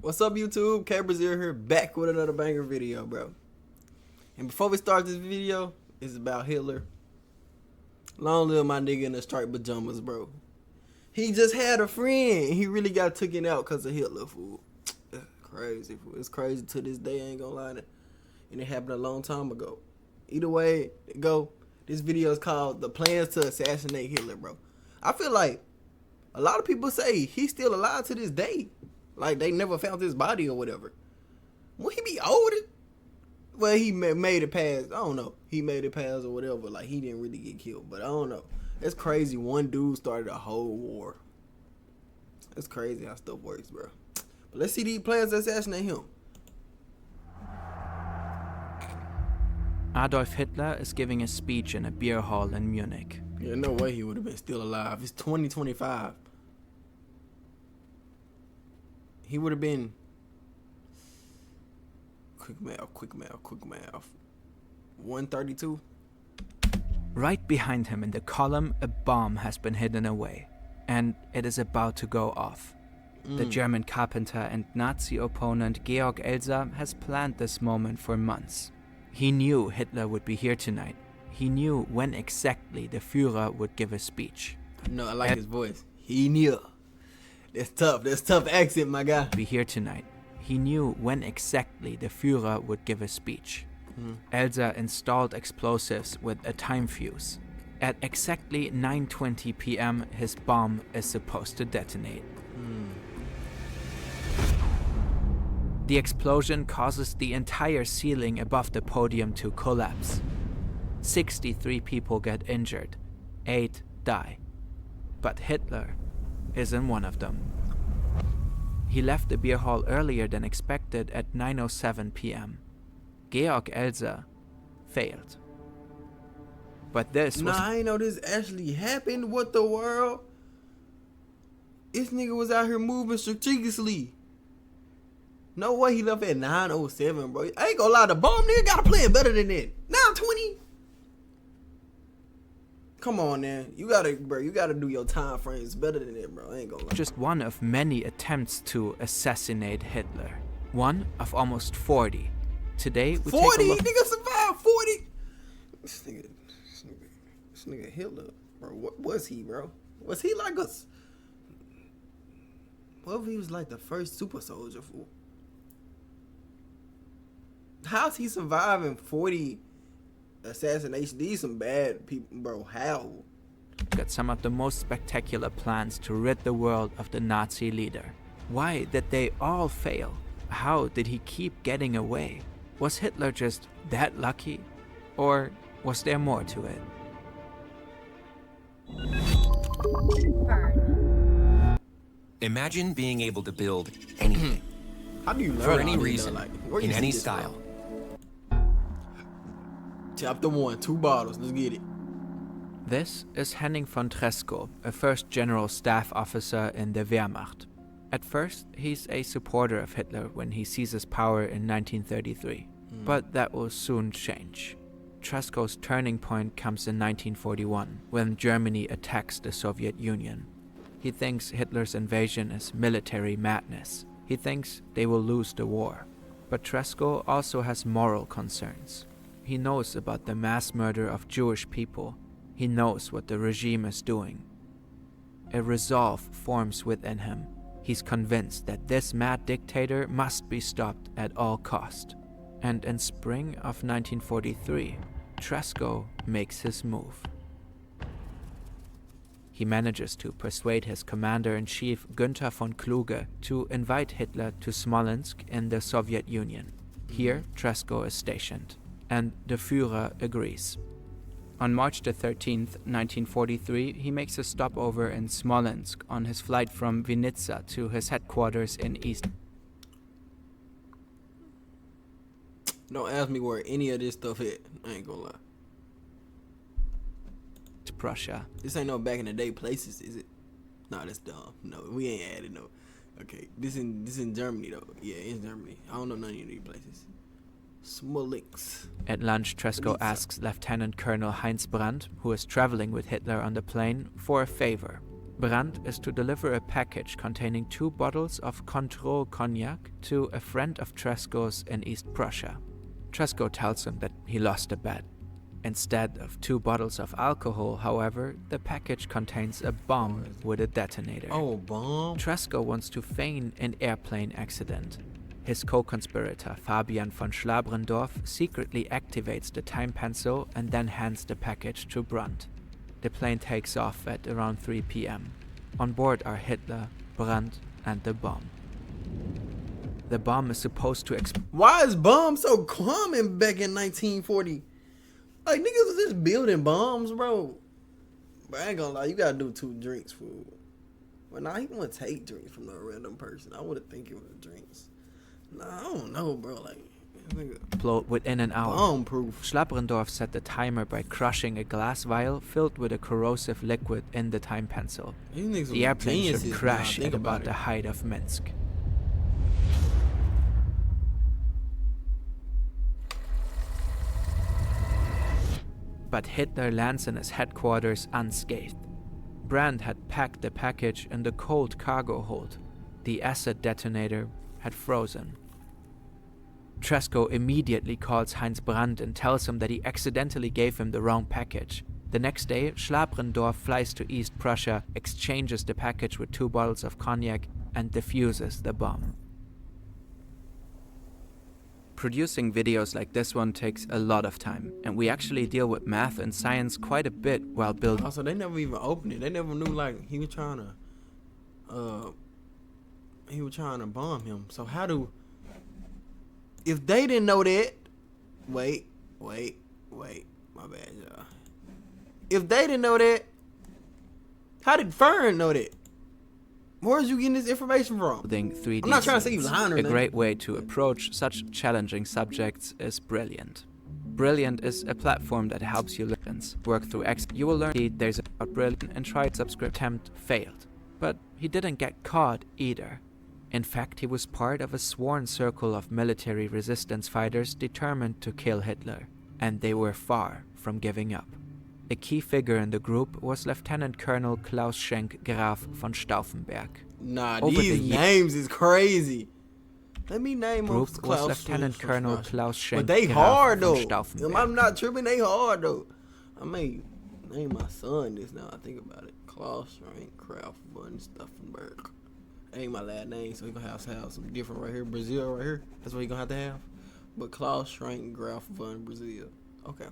What's up, YouTube? K Brazil here, back with another banger video, bro. And before we start this video, it's about Hitler. Long live my nigga in the striped pajamas, bro. He just had a friend. He really got taken out because of Hitler, fool. That's crazy, fool. It's crazy to this day, I ain't gonna lie. And it happened a long time ago. Either way it go, this video is called The Plans to Assassinate Hitler, bro. I feel like a lot of people say he's still alive to this day. Like, they never found his body or whatever. Will he be older? Well, he made it past. I don't know. He made it past or whatever. Like, he didn't really get killed. But I don't know. It's crazy. One dude started a whole war. It's crazy how stuff works, bro. But let's see these plans to assassinate him. Adolf Hitler is giving a speech in a beer hall in Munich. Yeah, no way he would have been still alive. It's 2025. He would have been... Quick math. 132? Right behind him in the column, a bomb has been hidden away, and it is about to go off. The German carpenter and Nazi opponent Georg Elser has planned this moment for months. He knew Hitler would be here tonight. He knew when exactly the Führer would give a speech. No, I like his voice. He knew. That's tough. That's tough accent, my guy. Be here tonight. He knew when exactly the Führer would give a speech. Elsa installed explosives with a time fuse. At exactly 9:20 p.m., his bomb is supposed to detonate. The explosion causes the entire ceiling above the podium to collapse. 63 people get injured. 8 die. But Hitler isn't one of them. He left the beer hall earlier than expected at 9:07 p.m. Georg Elser failed. But this was... I ain't know this actually happened. What the world? This nigga was out here moving strategically. No way he left at 9:07, bro. I ain't gonna lie, the bomb nigga gotta play it better than that. 9:20? Come on, man. You gotta do your time frames better than that, bro. I ain't gonna lie. Just one of many attempts to assassinate Hitler. One of almost 40. Today, we 40? take a look... Nigga survived 40? This nigga Hitler, bro. What was he, bro? Was he like us? What if he was like the first super soldier, fool? How's he surviving 40 assassinations? These some bad people, bro. How? Got some of the most spectacular plans to rid the world of the Nazi leader. Why did they all fail? How did he keep getting away? Was Hitler just that lucky? Or was there more to it? Imagine being able to build anything. How do you learn For any all this, reason, though? Like, where in you any see this style. from? Chapter 1, 2 bottles. Let's get it. This is Henning von Tresckow, a first general staff officer in the Wehrmacht. At first, he's a supporter of Hitler when he seizes power in 1933. But that will soon change. Tresckow's turning point comes in 1941, when Germany attacks the Soviet Union. He thinks Hitler's invasion is military madness. He thinks they will lose the war. But Tresckow also has moral concerns. He knows about the mass murder of Jewish people. He knows what the regime is doing. A resolve forms within him. He's convinced that this mad dictator must be stopped at all cost. And in spring of 1943, Tresckow makes his move. He manages to persuade his commander-in-chief Günther von Kluge to invite Hitler to Smolensk in the Soviet Union. Here, Tresckow is stationed, and the Führer agrees. On March the 13th, 1943, he makes a stopover in Smolensk on his flight from Vinnytsia to his headquarters in East. Don't ask me where any of this stuff hit. I ain't gonna lie. Prussia. This ain't no back in the day places, is it? No, that's dumb. No, we ain't added no. Okay, this in Germany though. Yeah, it's Germany. I don't know none of these places. Smolensk. At lunch, Tresckow asks Lieutenant Colonel Heinz Brandt, who is traveling with Hitler on the plane, for a favor. Brandt is to deliver a package containing 2 bottles of Control cognac to a friend of Tresco's in East Prussia. Tresco tells him that he lost a bet. Instead of 2 bottles of alcohol, however, the package contains a bomb with a detonator. Oh, bomb? Tresco wants to feign an airplane accident. His co-conspirator, Fabian von Schlabrendorf, secretly activates the time pencil and then hands the package to Brandt. The plane takes off at around 3 p.m. On board are Hitler, Brandt, and the bomb. The bomb is supposed to Why is bombs so common back in 1940? Like, niggas was just building bombs, bro. But I ain't gonna lie, you gotta do 2 drinks, fool. Well, nah, he wouldn't take drinks from a random person. I would've think it was drinks. Nah, I don't know, bro. Like, explode within an hour. bomb-proof. Schlabrendorf set the timer by crushing a glass vial filled with a corrosive liquid in the time pencil. These niggas The was airplane should geniuses, crash nah, think at about it. the height of Minsk. But Hitler lands in his headquarters unscathed. Brandt had packed the package in the cold cargo hold. The acid detonator had frozen. Tresco immediately calls Heinz Brandt and tells him that he accidentally gave him the wrong package. The next day, Schlabrendorf flies to East Prussia, exchanges the package with 2 bottles of cognac, and defuses the bomb. Producing videos like this one takes a lot of time, and we actually deal with math and science quite a bit while building. Also, they never even opened it. They never knew, like, he was trying to bomb him. So how do... If they didn't know that... Wait. My bad, y'all. If they didn't know that, how did Fern know that? Where's you getting this information from? 3D I'm not trying to say you scenes. lying or A nothing. great way to approach such challenging subjects is Brilliant. Brilliant is a platform that helps you learn, work through You will learn there's about Brilliant and try subscript attempt failed. But he didn't get caught either. In fact, he was part of a sworn circle of military resistance fighters determined to kill Hitler, and they were far from giving up. A key figure in the group was Lieutenant Colonel Klaus Schenk Graf von Stauffenberg. Nah, Over these the names is crazy. Let me name Group them. was Lieutenant Colonel Klaus Schenk But they Graf hard von though. Stauffenberg. I'm not tripping. They hard though. I may name my son this now. I think about it. Klaus Schenk Graf von Stauffenberg. That ain't my last name, so he gonna have to have some different right here. Brazil right here. That's what he gonna have to have. But Klaus Schenk Graf von Brazil. Okay.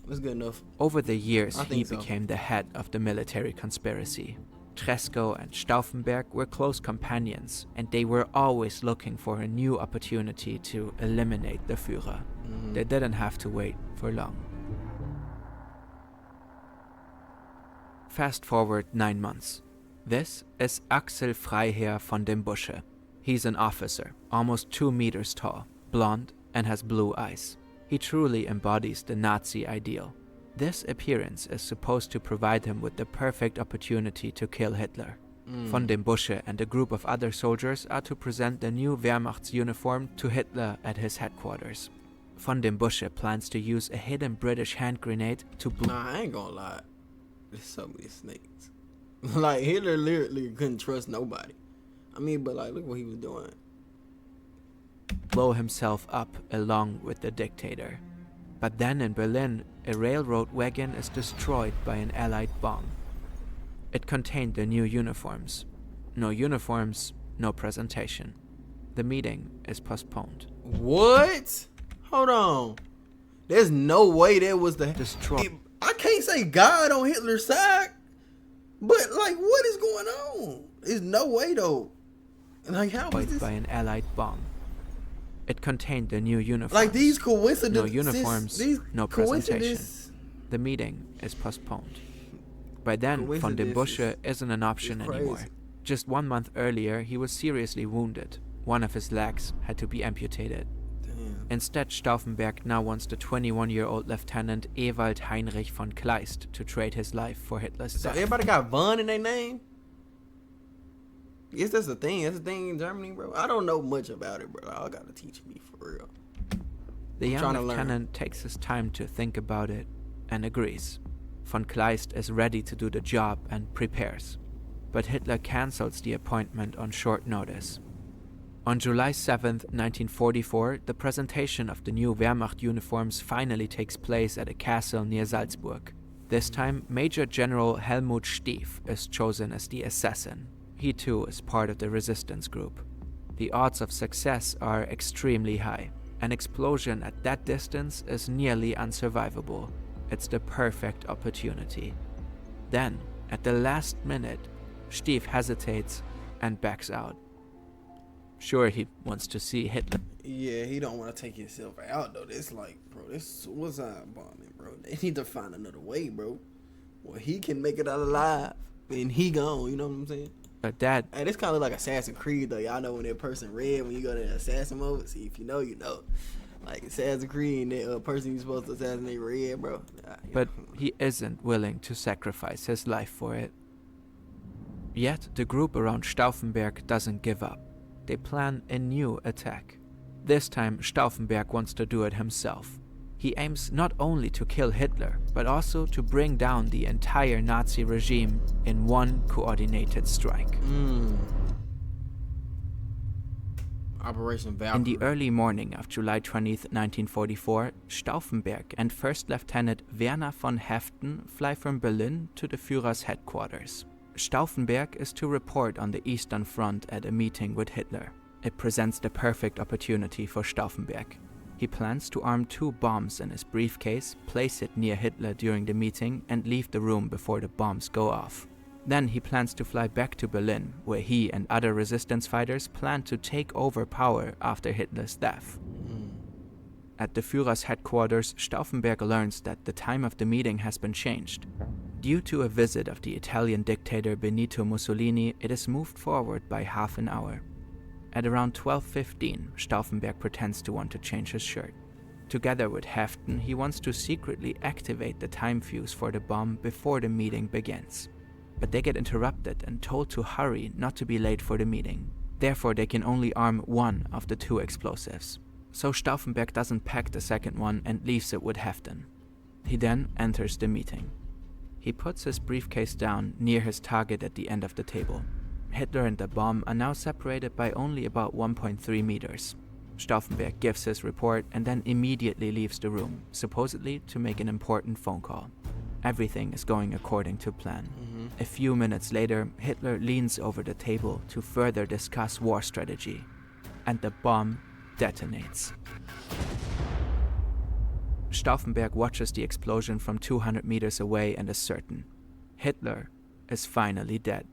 That's good enough. Over the years, I he think so. became the head of the military conspiracy. Tresco and Stauffenberg were close companions, and they were always looking for a new opportunity to eliminate the Führer. They didn't have to wait for long. Fast forward 9 months. This is Axel Freiherr von dem Busche. He's an officer, almost 2 meters tall, blonde, and has blue eyes. He truly embodies the Nazi ideal. This appearance is supposed to provide him with the perfect opportunity to kill Hitler. Von dem Busche and a group of other soldiers are to present the new Wehrmachtsuniform to Hitler at his headquarters. Von dem Busche plans to use a hidden British hand grenade to Nah, I ain't gonna lie. There's so many snakes. Like, Hitler literally couldn't trust nobody. I mean, but like, look what he was doing. blow himself up along with the dictator. But then in Berlin, a railroad wagon is destroyed by an Allied bomb. It contained the new uniforms. No uniforms, no presentation. The meeting is postponed. What? Hold on. There's no way that was the... Destroyed I can't say God on Hitler's side, but like, what is going on? There's no way though. Like, how was this? by an Allied bomb. It contained the new uniforms. Like, these coincidences. No uniforms, these no presentation. coincidences- The meeting is postponed. By then, von dem Busche isn't an option It's anymore. crazy. Just 1 month earlier, he was seriously wounded. One of his legs had to be amputated. Damn. Instead, Stauffenberg now wants the 21-year-old Lieutenant Ewald Heinrich von Kleist to trade his life for Hitler's So death. everybody got Von in their name? Yes, that's a thing. That's a thing in Germany, bro. I don't know much about it, bro. Y'all gotta teach me for real. The young trying to learn. lieutenant takes his time to think about it and agrees. Von Kleist is ready to do the job and prepares. but Hitler cancels the appointment on short notice. On July 7, 1944, the presentation of the new Wehrmacht uniforms finally takes place at a castle near Salzburg. This time, Major General Helmut Stief is chosen as the assassin. He too is part of the resistance group. The odds of success are extremely high. An explosion at that distance is nearly unsurvivable. It's the perfect opportunity. Then, at the last minute, Stief hesitates and backs out. Sure, he wants to see Hitler. Yeah, he don't want to take himself out, though. It's like, bro, this suicide bombing, bro. They need to find another way, bro. Well, he can make it out alive, and he gone, you know what I'm saying? But Dad... Hey, this kind of like Assassin's Creed, though. Y'all know when that person red, when you go to the assassin mode, see, if you know, you know. Like, Assassin's Creed, and that person you're supposed to assassinate red, bro. But he isn't willing to sacrifice his life for it. Yet, the group around Stauffenberg doesn't give up. They plan a new attack. This time, Stauffenberg wants to do it himself. He aims not only to kill Hitler, but also to bring down the entire Nazi regime in one coordinated strike. Operation Valkyrie. In the early morning of July 20th, 1944, Stauffenberg and First Lieutenant Werner von Heften fly from Berlin to the Führer's headquarters. Stauffenberg is to report on the Eastern Front at a meeting with Hitler. It presents the perfect opportunity for Stauffenberg. He plans to arm 2 bombs in his briefcase, place it near Hitler during the meeting, and leave the room before the bombs go off. Then he plans to fly back to Berlin, where he and other resistance fighters plan to take over power after Hitler's death. At the Führer's headquarters, Stauffenberg learns that the time of the meeting has been changed. Due to a visit of the Italian dictator Benito Mussolini, it is moved forward by half an hour. At around 12:15, Stauffenberg pretends to want to change his shirt. Together with Heften, he wants to secretly activate the time fuse for the bomb before the meeting begins. But they get interrupted and told to hurry not to be late for the meeting. Therefore, they can only arm one of the 2 explosives. So Stauffenberg doesn't pack the second one and leaves it with Heften. He then enters the meeting. He puts his briefcase down near his target at the end of the table. Hitler and the bomb are now separated by only about 1.3 meters. Stauffenberg gives his report and then immediately leaves the room, supposedly to make an important phone call. Everything is going according to plan. A few minutes later, Hitler leans over the table to further discuss war strategy, and the bomb detonates. Stauffenberg watches the explosion from 200 meters away and is certain. Hitler is finally dead.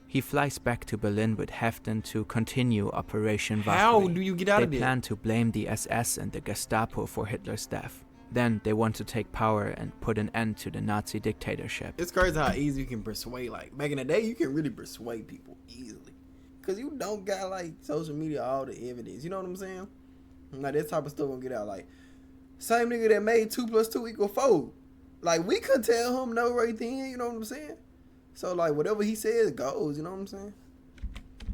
He flies back to Berlin with Heften to continue Operation Valkyrie. How do you get out of there? They there? plan to blame the SS and the Gestapo for Hitler's death. Then they want to take power and put an end to the Nazi dictatorship. It's crazy how easy you can persuade. Like, back in the day, you can really persuade people easily. Because you don't got, like, social media, all the evidence. You know what I'm saying? Like, this type of stuff gonna get out. Like, same nigga that made 2 + 2 = 4. Like, we could tell him no right then. You know what I'm saying? So, like, whatever he says goes. You know what I'm saying?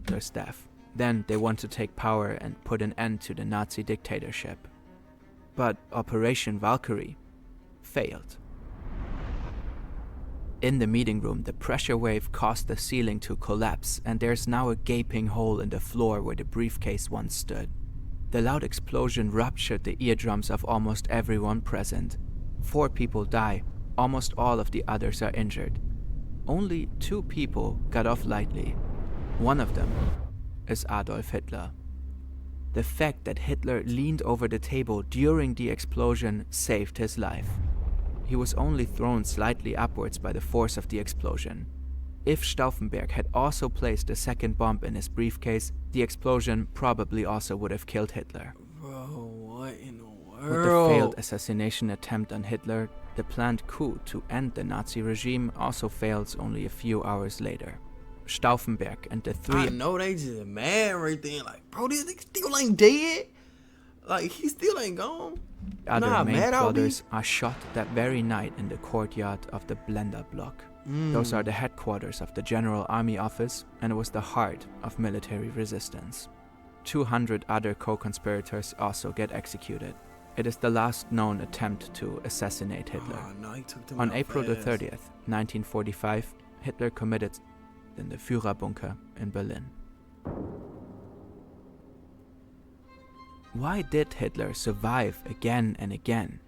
Their staff. Then they want to take power and put an end to the Nazi dictatorship. But Operation Valkyrie failed. In the meeting room, the pressure wave caused the ceiling to collapse, and there's now a gaping hole in the floor where the briefcase once stood. The loud explosion ruptured the eardrums of almost everyone present. 4 people die, almost all of the others are injured. Only 2 people got off lightly. One of them is Adolf Hitler. The fact that Hitler leaned over the table during the explosion saved his life. He was only thrown slightly upwards by the force of the explosion. If Stauffenberg had also placed a second bomb in his briefcase, the explosion probably also would have killed Hitler. Bro, what in the world? With the failed assassination attempt on Hitler, the planned coup to end the Nazi regime also fails only a few hours later. Stauffenberg and the 3... I know they just mad right then. Like, bro, this nigga still ain't dead. Like, he still ain't gone. Other main plotters are shot that very night in the courtyard of the Blender block. Those are the headquarters of the General Army Office, and it was the heart of military resistance. 200 other co-conspirators also get executed. It is the last known attempt to assassinate Hitler. Oh, no, he took them On out April the fast. 30th, 1945, Hitler committed in the Führerbunker in Berlin. Why did Hitler survive again and again?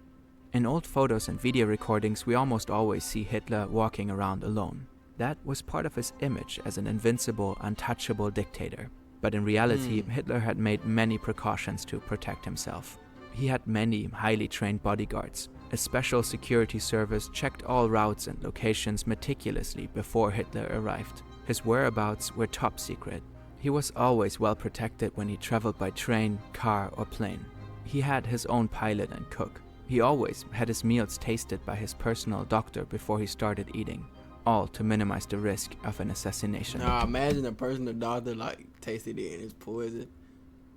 In old photos and video recordings, we almost always see Hitler walking around alone. That was part of his image as an invincible, untouchable dictator. But in reality, Hitler had made many precautions to protect himself. He had many highly trained bodyguards. A special security service checked all routes and locations meticulously before Hitler arrived. His whereabouts were top secret. He was always well protected when he traveled by train, car, or plane. He had his own pilot and cook. He always had his meals tasted by his personal doctor before he started eating, all to minimize the risk of an assassination. Nah, imagine a personal doctor like tasted it and it's poison.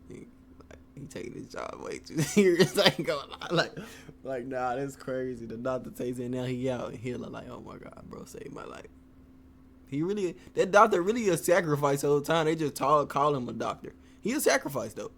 He taking his job way too serious. I ain't gonna lie. Like, nah, that's crazy. The doctor takes it, now he out and healer. Like, oh my God, bro, saved my life. That doctor really a sacrifice the whole time. They just call him a doctor. He a sacrifice though.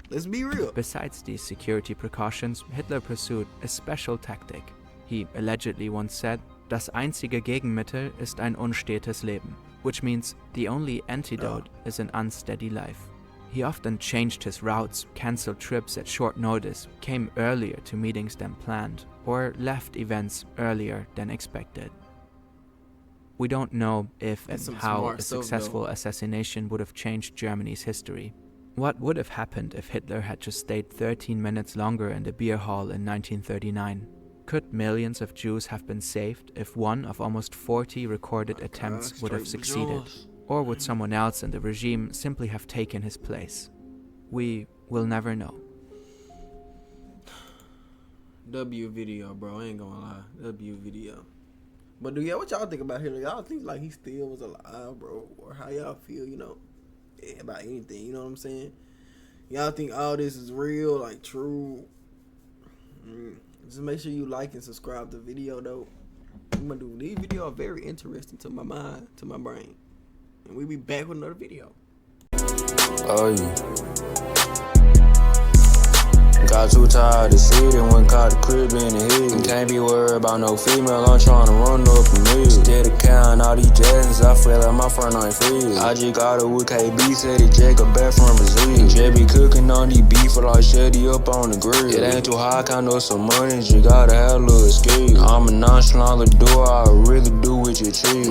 Let's be real. Besides these security precautions, Hitler pursued a special tactic. He allegedly once said, "Das einzige Gegenmittel ist ein unstetes Leben," which means the only antidote is an unsteady life. He often changed his routes, cancelled trips at short notice, came earlier to meetings than planned, or left events earlier than expected. We don't know if and how a successful assassination would have changed Germany's history. What would have happened if Hitler had just stayed 13 minutes longer in the beer hall in 1939? Could millions of Jews have been saved if one of almost 40 recorded attempts would have succeeded? Or would someone else in the regime simply have taken his place? We will never know. W video, bro. I ain't gonna lie. W video. But what y'all think about Hitler? Y'all think like he still was alive, bro? Or how y'all feel, about anything, you know what I'm saying? Y'all think all this is real, like true? Just make sure you like and subscribe to the video, though. I'm gonna do these videos are very interesting to my mind, to my brain. And we'll be back with another video. Oh, yeah. Got too tired of sitting when caught the crib in the head. Can't be worried about no female, I'm tryna run up a meal. Instead of counting all these Jacksons, I feel like my friend ain't free. I just got it with KB, said he Jack a back from Brazil. Just be cooking on these beef like Shetty up on the grill. It ain't too high, count up some money, you gotta have a little skill. I'm a nonchalant door, I really do with your chill.